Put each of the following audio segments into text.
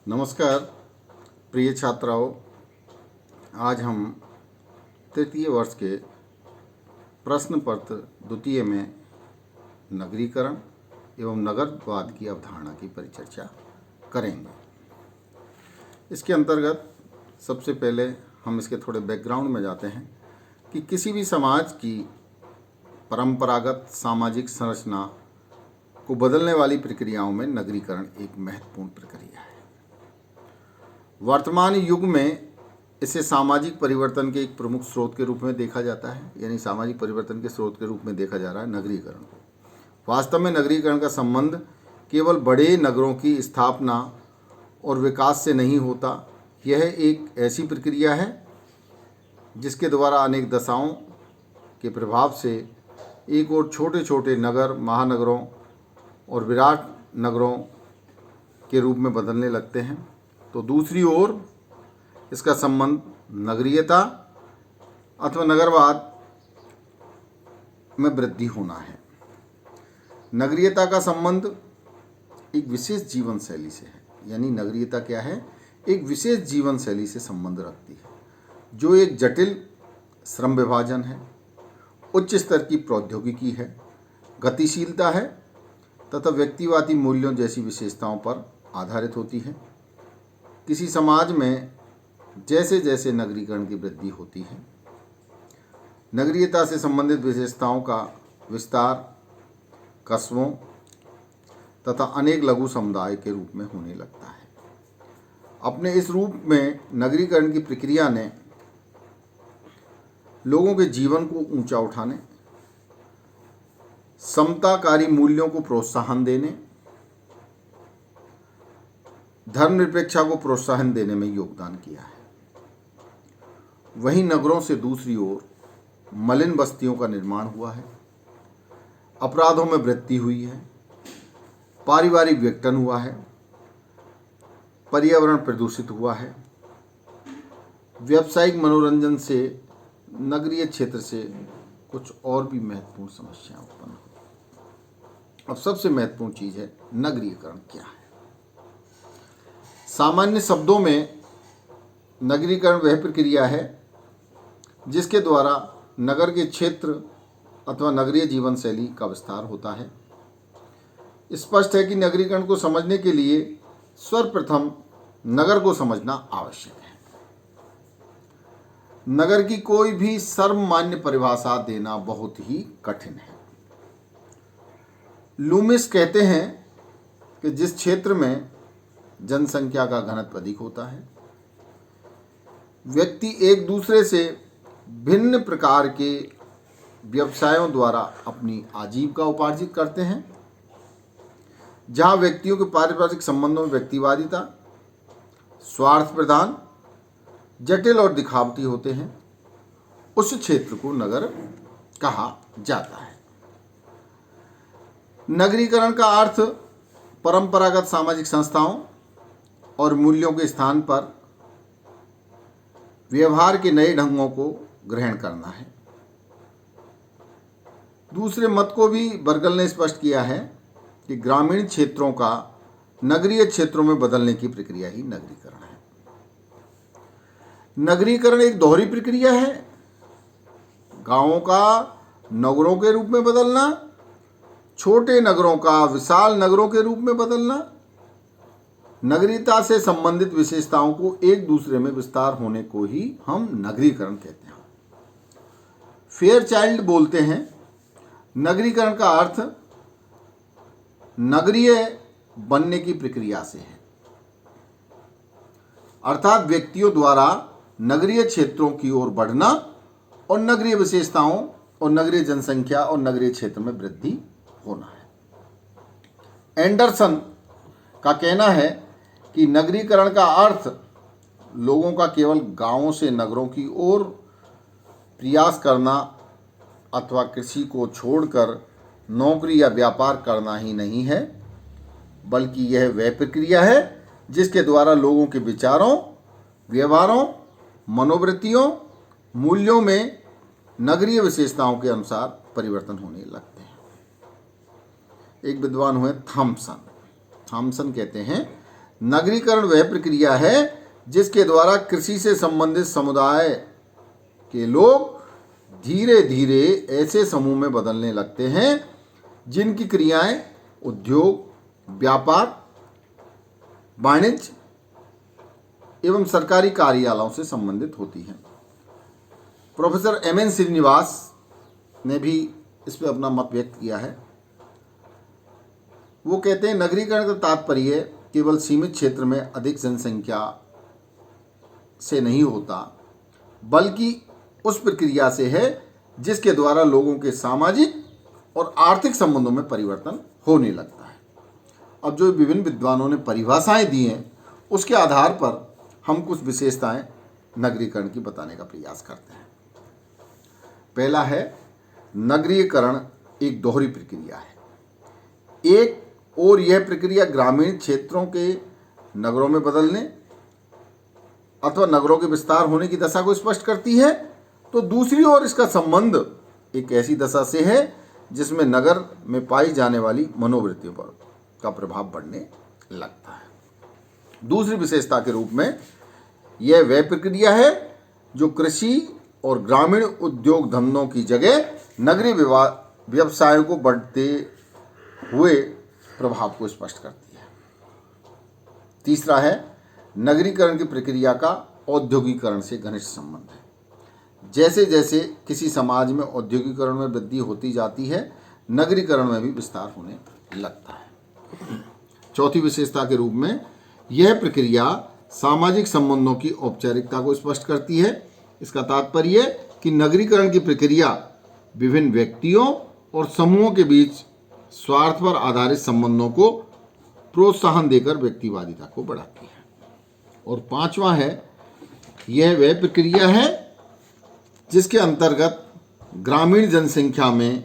नमस्कार प्रिय छात्राओं, आज हम तृतीय वर्ष के प्रश्न पत्र द्वितीय में नगरीकरण एवं नगरवाद की अवधारणा की परिचर्चा करेंगे। इसके अंतर्गत सबसे पहले हम इसके थोड़े बैकग्राउंड में जाते हैं कि किसी भी समाज की परंपरागत सामाजिक संरचना को बदलने वाली प्रक्रियाओं में नगरीकरण एक महत्वपूर्ण प्रक्रिया है। वर्तमान युग में इसे सामाजिक परिवर्तन के एक प्रमुख स्रोत के रूप में देखा जाता है, यानी सामाजिक परिवर्तन के स्रोत के रूप में देखा जा रहा है नगरीकरण को। वास्तव में नगरीकरण का संबंध केवल बड़े नगरों की स्थापना और विकास से नहीं होता। यह एक ऐसी प्रक्रिया है जिसके द्वारा अनेक दशाओं के प्रभाव से एक और छोटे छोटे नगर महानगरों और विराट नगरों के रूप में बदलने लगते हैं, तो दूसरी ओर इसका संबंध नगरीयता अथवा नगरवाद में वृद्धि होना है। नगरीयता का संबंध एक विशेष जीवन शैली से है, यानी नगरीयता क्या है? एक विशेष जीवन शैली से संबंध रखती है, जो एक जटिल श्रम विभाजन है, उच्च स्तर की प्रौद्योगिकी है, गतिशीलता है तथा व्यक्तिवादी मूल्यों जैसी विशेषताओं पर आधारित होती है। किसी समाज में जैसे जैसे नगरीकरण की वृद्धि होती है, नगरीयता से संबंधित विशेषताओं का विस्तार कस्बों तथा अनेक लघु समुदाय के रूप में होने लगता है। अपने इस रूप में नगरीकरण की प्रक्रिया ने लोगों के जीवन को ऊंचा उठाने, समताकारी मूल्यों को प्रोत्साहन देने, धर्मनिरपेक्षता को प्रोत्साहन देने में योगदान किया है। वहीं नगरों से दूसरी ओर मलिन बस्तियों का निर्माण हुआ है, अपराधों में वृद्धि हुई है, पारिवारिक विघटन हुआ है, पर्यावरण प्रदूषित हुआ है, व्यावसायिक मनोरंजन से नगरीय क्षेत्र से कुछ और भी महत्वपूर्ण समस्याएं उत्पन्न हुई। अब सबसे महत्वपूर्ण चीज है नगरीकरण क्या है। सामान्य शब्दों में नगरीकरण वह प्रक्रिया है जिसके द्वारा नगर के क्षेत्र अथवा नगरीय जीवन शैली का विस्तार होता है। स्पष्ट है कि नगरीकरण को समझने के लिए सर्वप्रथम नगर को समझना आवश्यक है। नगर की कोई भी सर्वमान्य परिभाषा देना बहुत ही कठिन है। लूमिस कहते हैं कि जिस क्षेत्र में जनसंख्या का घनत्व अधिक होता है, व्यक्ति एक दूसरे से भिन्न प्रकार के व्यवसायों द्वारा अपनी आजीविका उपार्जित करते हैं। जहां व्यक्तियों के पारिवारिक संबंधों में व्यक्तिवादिता, स्वार्थ प्रधान, जटिल और दिखावटी होते हैं, उस क्षेत्र को नगर कहा जाता है। नगरीकरण का अर्थ परंपरागत सामाजिक संस्थाओं और मूल्यों के स्थान पर व्यवहार के नए ढंगों को ग्रहण करना है। दूसरे मत को भी बर्गल ने स्पष्ट किया है कि ग्रामीण क्षेत्रों का नगरीय क्षेत्रों में बदलने की प्रक्रिया ही नगरीकरण है। नगरीकरण एक दोहरी प्रक्रिया है। गांवों का नगरों के रूप में बदलना, छोटे नगरों का विशाल नगरों के रूप में बदलना, नगरीयता से संबंधित विशेषताओं को एक दूसरे में विस्तार होने को ही हम नगरीकरण कहते हैं। फेयरचाइल्ड बोलते हैं, नगरीकरण का अर्थ नगरीय बनने की प्रक्रिया से है, अर्थात व्यक्तियों द्वारा नगरीय क्षेत्रों की ओर बढ़ना और नगरीय विशेषताओं और नगरीय जनसंख्या और नगरीय क्षेत्र में वृद्धि होना है। एंडरसन का कहना है कि नगरीकरण का अर्थ लोगों का केवल गांवों से नगरों की ओर प्रयास करना अथवा कृषि को छोड़कर नौकरी या व्यापार करना ही नहीं है, बल्कि यह वह प्रक्रिया है जिसके द्वारा लोगों के विचारों, व्यवहारों, मनोवृत्तियों, मूल्यों में नगरीय विशेषताओं के अनुसार परिवर्तन होने लगते हैं। एक विद्वान हुए थॉमसन कहते हैं, नगरीकरण वह प्रक्रिया है जिसके द्वारा कृषि से संबंधित समुदाय के लोग धीरे धीरे ऐसे समूह में बदलने लगते हैं जिनकी क्रियाएं उद्योग, व्यापार, वाणिज्य एवं सरकारी कार्यालयों से संबंधित होती हैं। Professor M.N.. श्रीनिवास ने भी इस पर अपना मत व्यक्त किया है। वो कहते हैं नगरीकरण का तात्पर्य केवल सीमित क्षेत्र में अधिक जनसंख्या से नहीं होता, बल्कि उस प्रक्रिया से है जिसके द्वारा लोगों के सामाजिक और आर्थिक संबंधों में परिवर्तन होने लगता है। अब जो विभिन्न विद्वानों ने परिभाषाएं दी हैं उसके आधार पर हम कुछ विशेषताएं नगरीकरण की बताने का प्रयास करते हैं। पहला है, नगरीकरण एक दोहरी प्रक्रिया है। एक और यह प्रक्रिया ग्रामीण क्षेत्रों के नगरों में बदलने अथवा नगरों के विस्तार होने की दशा को स्पष्ट करती है, तो दूसरी ओर इसका संबंध एक ऐसी दशा से है जिसमें नगर में पाई जाने वाली मनोवृत्तियों पर का प्रभाव बढ़ने लगता है। दूसरी विशेषता के रूप में यह वह प्रक्रिया है जो कृषि और ग्रामीण उद्योग धंधों की जगह नगरीय व्यवसायों को बढ़ते हुए प्रभाव को स्पष्ट करती है। तीसरा है, नगरीकरण की प्रक्रिया का औद्योगिकरण से घनिष्ठ संबंध है। जैसे जैसे किसी समाज में औद्योगिकरण में वृद्धि होती जाती है, नगरीकरण में भी विस्तार होने लगता है। चौथी विशेषता के रूप में यह प्रक्रिया सामाजिक संबंधों की औपचारिकता को स्पष्ट करती है। इसका तात्पर्य कि नगरीकरण की प्रक्रिया विभिन्न व्यक्तियों और समूहों के बीच स्वार्थ पर आधारित संबंधों को प्रोत्साहन देकर व्यक्तिवादिता को बढ़ाती है। और पांचवा है, यह वह प्रक्रिया है जिसके अंतर्गत ग्रामीण जनसंख्या में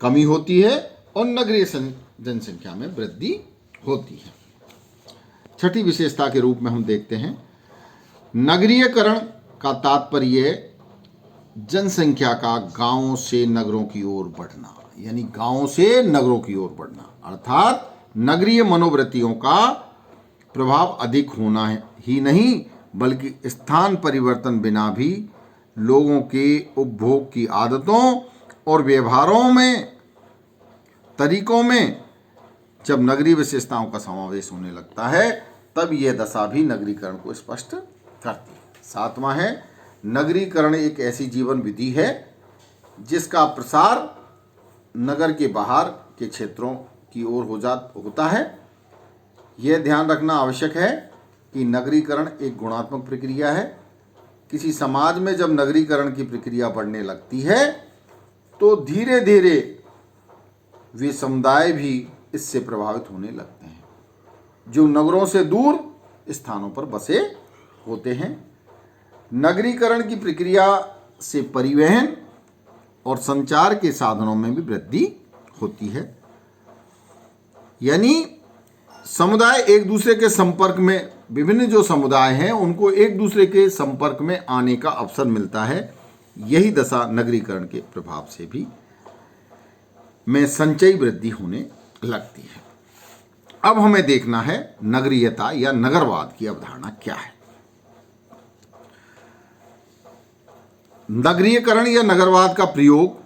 कमी होती है और नगरीय जनसंख्या में वृद्धि होती है। छठी विशेषता के रूप में हम देखते हैं, नगरीयकरण का तात्पर्य जनसंख्या का गांवों से नगरों की ओर बढ़ना, यानी गांवों से नगरों की ओर बढ़ना, अर्थात नगरीय मनोवृत्तियों का प्रभाव अधिक होना ही नहीं बल्कि स्थान परिवर्तन बिना भी लोगों के उपभोग की आदतों और व्यवहारों में तरीकों में जब नगरीय विशेषताओं का समावेश होने लगता है तब यह दशा भी नगरीकरण को स्पष्ट करती है। सातवां है, नगरीकरण एक ऐसी जीवन विधि है जिसका प्रसार नगर के बाहर के क्षेत्रों की ओर होता है। यह ध्यान रखना आवश्यक है कि नगरीकरण एक गुणात्मक प्रक्रिया है। किसी समाज में जब नगरीकरण की प्रक्रिया बढ़ने लगती है तो धीरे धीरे वे समुदाय भी इससे प्रभावित होने लगते हैं जो नगरों से दूर स्थानों पर बसे होते हैं। नगरीकरण की प्रक्रिया से परिवहन और संचार के साधनों में भी वृद्धि होती है, यानी समुदाय एक दूसरे के संपर्क में, विभिन्न जो समुदाय हैं उनको एक दूसरे के संपर्क में आने का अवसर मिलता है। यही दशा नगरीकरण के प्रभाव से भी में संचयी वृद्धि होने लगती है। अब हमें देखना है नगरीयता या नगरवाद की अवधारणा क्या है। नगरीयकरण या नगरवाद का प्रयोग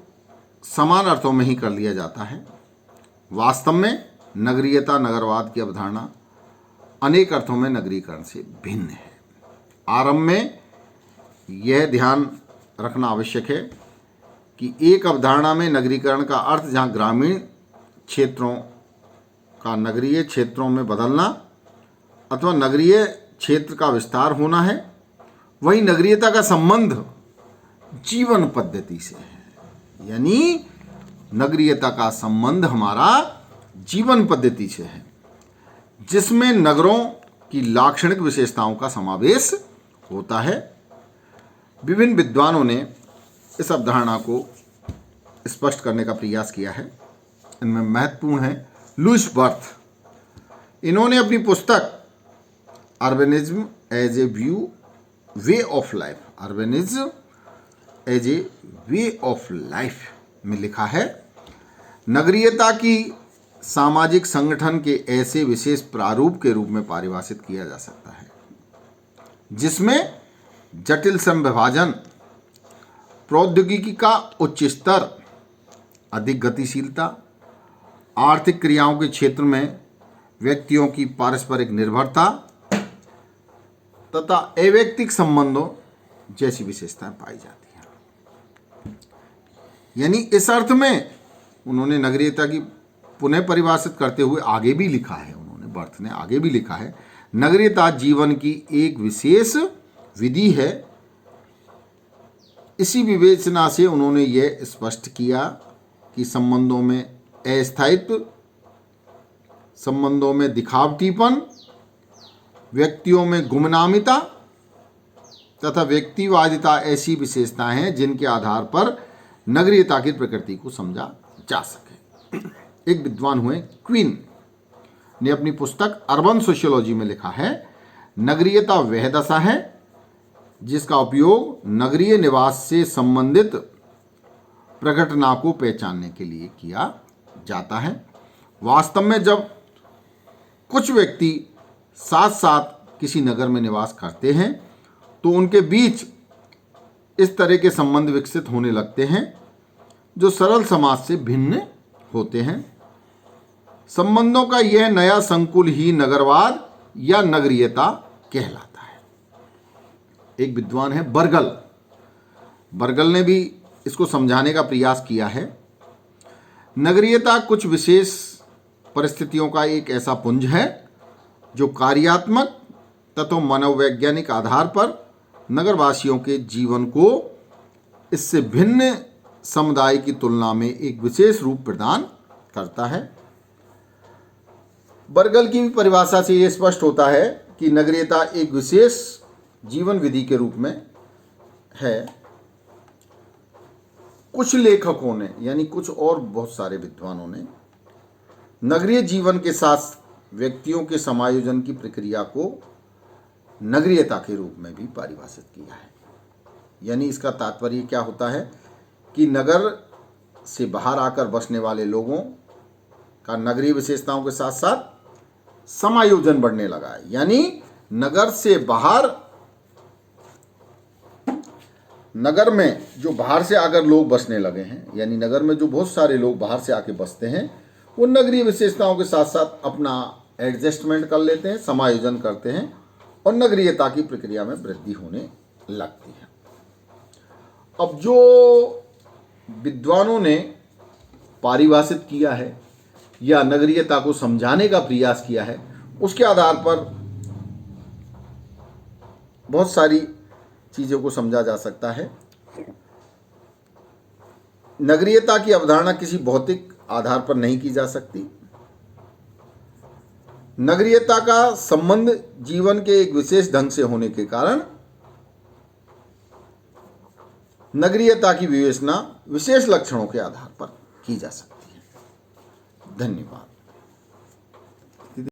समान अर्थों में ही कर लिया जाता है। वास्तव में नगरीयता नगरवाद की अवधारणा अनेक अर्थों में नगरीकरण से भिन्न है। आरंभ में यह ध्यान रखना आवश्यक है कि एक अवधारणा में नगरीकरण का अर्थ जहाँ ग्रामीण क्षेत्रों का नगरीय क्षेत्रों में बदलना अथवा नगरीय क्षेत्र का विस्तार होना है, वहीं नगरीयता का संबंध जीवन पद्धति से है, यानी नगरीयता का संबंध हमारा जीवन पद्धति से है जिसमें नगरों की लाक्षणिक विशेषताओं का समावेश होता है। विभिन्न विद्वानों ने इस अवधारणा को स्पष्ट करने का प्रयास किया है। इनमें महत्वपूर्ण है लुईस बर्थ। इन्होंने अपनी पुस्तक urbanism as a way of life, urbanism as a way of life में लिखा है, नगरीयता की सामाजिक संगठन के ऐसे विशेष प्रारूप के रूप में परिभाषित किया जा सकता है जिसमें जटिल समविभाजन, प्रौद्योगिकी का उच्च स्तर, अधिक गतिशीलता, आर्थिक क्रियाओं के क्षेत्र में व्यक्तियों की पारस्परिक निर्भरता तथा अवैयक्तिक संबंधों जैसी विशेषताएं पाई जाती हैं। यानी इस अर्थ में उन्होंने नगरीयता की पुनः परिभाषित करते हुए आगे भी लिखा है, उन्होंने बर्थ ने आगे भी लिखा है, नगरीयता जीवन की एक विशेष विधि है। इसी विवेचना से उन्होंने यह स्पष्ट किया कि संबंधों में अस्थायित्व, संबंधों में दिखावटीपन, व्यक्तियों में गुमनामिता तथा व्यक्तिवादिता ऐसी विशेषताएं हैं जिनके आधार पर नगरीयता की प्रकृति को समझा जा सके। एक विद्वान हुए क्वीन ने अपनी पुस्तक अर्बन सोशियोलॉजी में लिखा है, नगरीयता वह दशा है जिसका उपयोग नगरीय निवास से संबंधित प्रघटना को पहचानने के लिए किया जाता है। वास्तव में जब कुछ व्यक्ति साथ साथ किसी नगर में निवास करते हैं तो उनके बीच इस तरह के संबंध विकसित होने लगते हैं जो सरल समाज से भिन्न होते हैं। संबंधों का यह नया संकुल ही नगरवाद या नगरीयता कहलाता है। एक विद्वान है बर्गल। बर्गल ने भी इसको समझाने का प्रयास किया है। नगरीयता कुछ विशेष परिस्थितियों का एक ऐसा पुंज है जो कार्यात्मक तथा मनोवैज्ञानिक आधार पर नगरवासियों के जीवन को इससे भिन्न समुदाय की तुलना में एक विशेष रूप प्रदान करता है। बर्गल की परिभाषा से यह स्पष्ट होता है कि नगरीयता एक विशेष जीवन विधि के रूप में है। कुछ लेखकों ने यानी कुछ और बहुत सारे विद्वानों ने नगरीय जीवन के साथ व्यक्तियों के समायोजन की प्रक्रिया को नगरीयता के रूप में भी परिभाषित किया है। यानी इसका तात्पर्य क्या होता है कि नगर से बाहर आकर बसने वाले लोगों का नगरीय विशेषताओं के साथ साथ समायोजन बढ़ने लगा है। यानी नगर से बाहर, नगर में जो बाहर से आकर लोग बसने लगे हैं, यानी नगर में जो बहुत सारे लोग बाहर से आके बसते हैं, वो नगरीय विशेषताओं के साथ साथ अपना एडजस्टमेंट कर लेते हैं, समायोजन करते हैं और नगरीयता की प्रक्रिया में वृद्धि होने लगती है। अब जो विद्वानों ने परिभाषित किया है या नगरीयता को समझाने का प्रयास किया है, उसके आधार पर बहुत सारी चीज़ों को समझा जा सकता है। नगरीयता की अवधारणा किसी भौतिक आधार पर नहीं की जा सकती। नगरीयता का संबंध जीवन के एक विशेष ढंग से होने के कारण नगरीयता की विवेचना विशेष लक्षणों के आधार पर की जा सकती है। धन्यवाद।